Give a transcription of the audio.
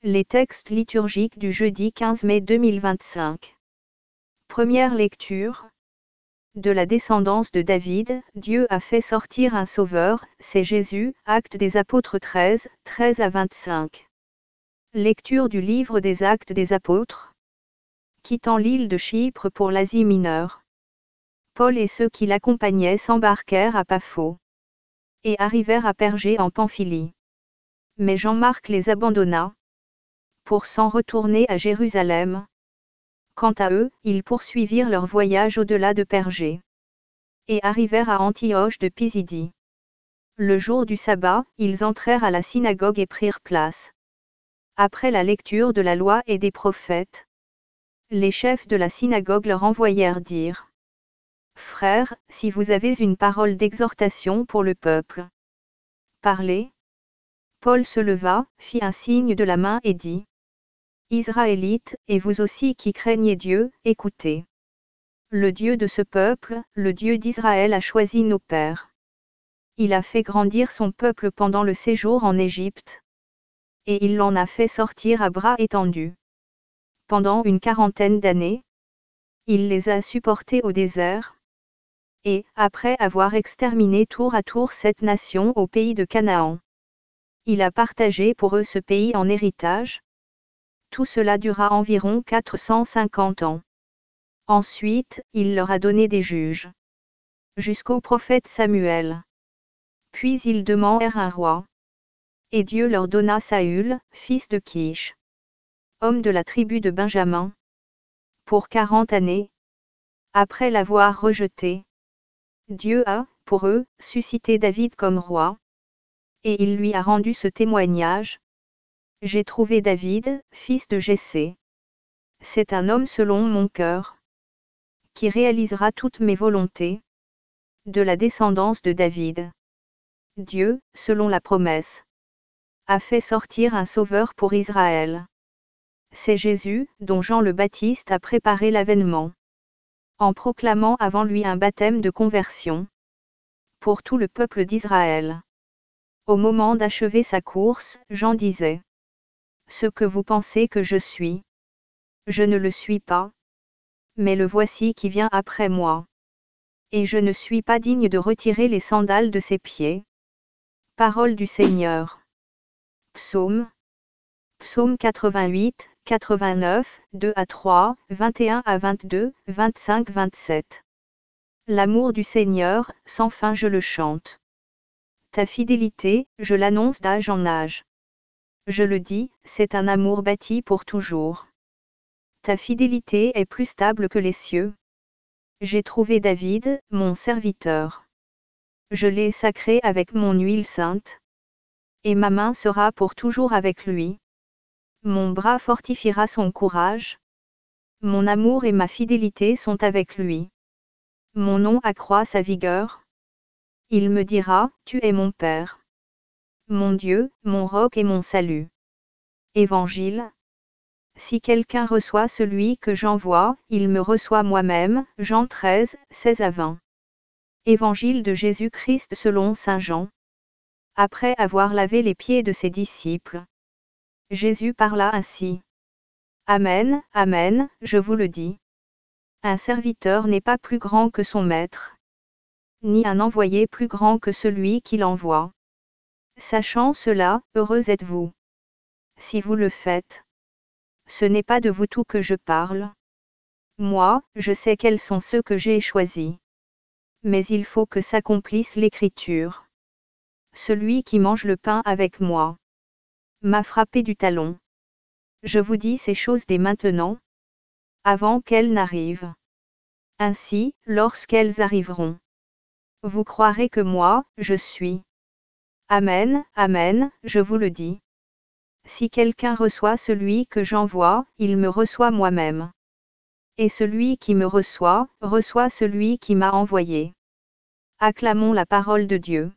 Les textes liturgiques du jeudi 15 mai 2025. Première lecture. De la descendance de David, Dieu a fait sortir un sauveur, c'est Jésus, Actes des Apôtres 13, 13 à 25. Lecture du livre des Actes des Apôtres. Quittant l'île de Chypre pour l'Asie mineure, Paul et ceux qui l'accompagnaient s'embarquèrent à Paphos et arrivèrent à Pergé en Pamphylie. Mais Jean-Marc les abandonna pour s'en retourner à Jérusalem. Quant à eux, ils poursuivirent leur voyage au-delà de Pergé et arrivèrent à Antioche de Pisidie. Le jour du sabbat, ils entrèrent à la synagogue et prirent place. Après la lecture de la loi et des prophètes, les chefs de la synagogue leur envoyèrent dire: Frères, si vous avez une parole d'exhortation pour le peuple, parlez. Paul se leva, fit un signe de la main et dit: Israélites, et vous aussi qui craignez Dieu, écoutez. Le Dieu de ce peuple, le Dieu d'Israël a choisi nos pères. Il a fait grandir son peuple pendant le séjour en Égypte. Et il l'en a fait sortir à bras étendus. Pendant une 40aine d'années, il les a supportés au désert. Et, après avoir exterminé tour à tour 7 nations au pays de Canaan, il a partagé pour eux ce pays en héritage. Tout cela dura environ 450 ans. Ensuite, il leur a donné des juges, jusqu'au prophète Samuel. Puis ils demandèrent un roi. Et Dieu leur donna Saül, fils de Kish, homme de la tribu de Benjamin, pour 40 années. Après l'avoir rejeté, Dieu a, pour eux, suscité David comme roi. Et il lui a rendu ce témoignage: J'ai trouvé David, fils de Jessé. C'est un homme selon mon cœur, qui réalisera toutes mes volontés. De la descendance de David, Dieu, selon la promesse, a fait sortir un sauveur pour Israël. C'est Jésus, dont Jean le Baptiste a préparé l'avènement, en proclamant avant lui un baptême de conversion pour tout le peuple d'Israël. Au moment d'achever sa course, Jean disait: Ce que vous pensez que je suis, je ne le suis pas, mais le voici qui vient après moi. Et je ne suis pas digne de retirer les sandales de ses pieds. Parole du Seigneur. Psaume 88, 89, 2 à 3, 21 à 22, 25, 27. L'amour du Seigneur, sans fin je le chante. Ta fidélité, je l'annonce d'âge en âge. Je le dis, c'est un amour bâti pour toujours. Ta fidélité est plus stable que les cieux. J'ai trouvé David, mon serviteur. Je l'ai sacré avec mon huile sainte. Et ma main sera pour toujours avec lui. Mon bras fortifiera son courage. Mon amour et ma fidélité sont avec lui. Mon nom accroît sa vigueur. Il me dira: Tu es mon Père, mon Dieu, mon roc et mon salut. Évangile. Si quelqu'un reçoit celui que j'envoie, il me reçoit moi-même. Jean 13, 16 à 20. Évangile de Jésus-Christ selon saint Jean. Après avoir lavé les pieds de ses disciples, Jésus parla ainsi: Amen, amen, je vous le dis. Un serviteur n'est pas plus grand que son maître, ni un envoyé plus grand que celui qui l'envoie. Sachant cela, heureux êtes-vous si vous le faites. Ce n'est pas de vous tout que je parle. Moi, je sais quels sont ceux que j'ai choisis. Mais il faut que s'accomplisse l'Écriture. Celui qui mange le pain avec moi m'a frappé du talon. Je vous dis ces choses dès maintenant, avant qu'elles n'arrivent. Ainsi, lorsqu'elles arriveront, vous croirez que moi, je suis. Amen, amen, je vous le dis. Si quelqu'un reçoit celui que j'envoie, il me reçoit moi-même. Et celui qui me reçoit, reçoit celui qui m'a envoyé. Acclamons la parole de Dieu.